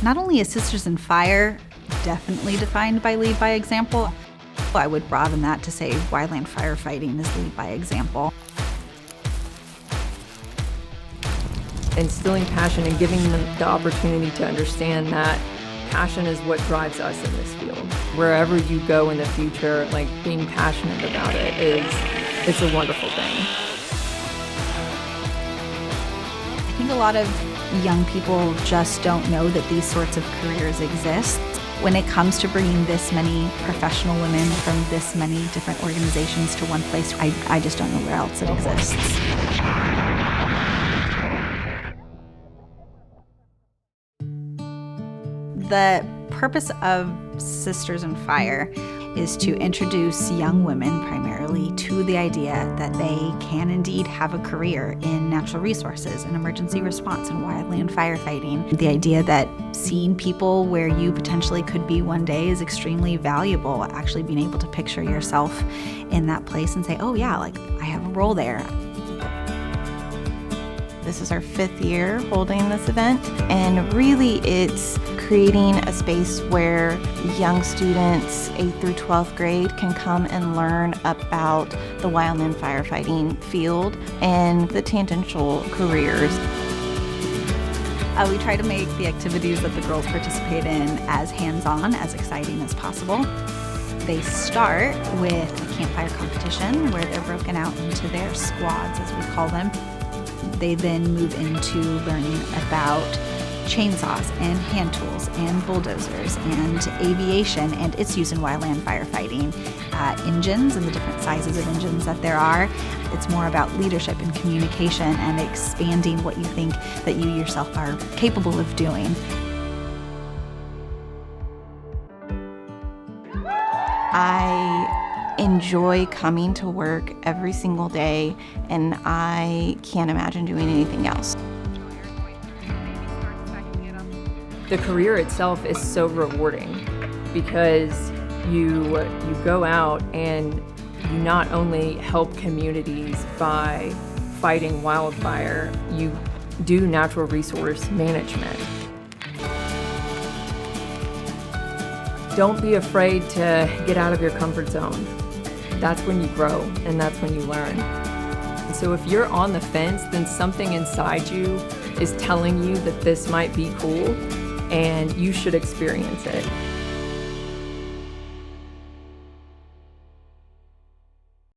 Not only is Sisters in Fire definitely defined by lead by example, I would broaden that to say wildland firefighting is lead by example. Instilling passion and giving them the opportunity to understand that passion is what drives us in this field. Wherever you go in the future, like being passionate about it's a wonderful thing. I think a lot of young people just don't know that these sorts of careers exist. When it comes to bringing this many professional women from this many different organizations to one place, I just don't know where else it exists. The purpose of Sisters in Fire is to introduce young women primarily to the idea that they can indeed have a career in natural resources and emergency response and wildland firefighting. The idea that seeing people where you potentially could be one day is extremely valuable, actually being able to picture yourself in that place and say, oh yeah, like I have a role there. This is our 5th year holding this event, and really it's creating a space where young students 8th through 12th grade can come and learn about the wildland firefighting field and the tangential careers. We try to make the activities that the girls participate in as hands-on, as exciting as possible. They start with a campfire competition where they're broken out into their squads, as we call them. They then move into learning about chainsaws and hand tools and bulldozers and aviation and its use in wildland firefighting, engines and the different sizes of engines that there are. It's more about leadership and communication and expanding what you think that you yourself are capable of doing. I enjoy coming to work every single day, and I can't imagine doing anything else. The career itself is so rewarding because you go out and you not only help communities by fighting wildfire, you do natural resource management. Don't be afraid to get out of your comfort zone. That's when you grow and that's when you learn. And so if you're on the fence, then something inside you is telling you that this might be cool and you should experience it.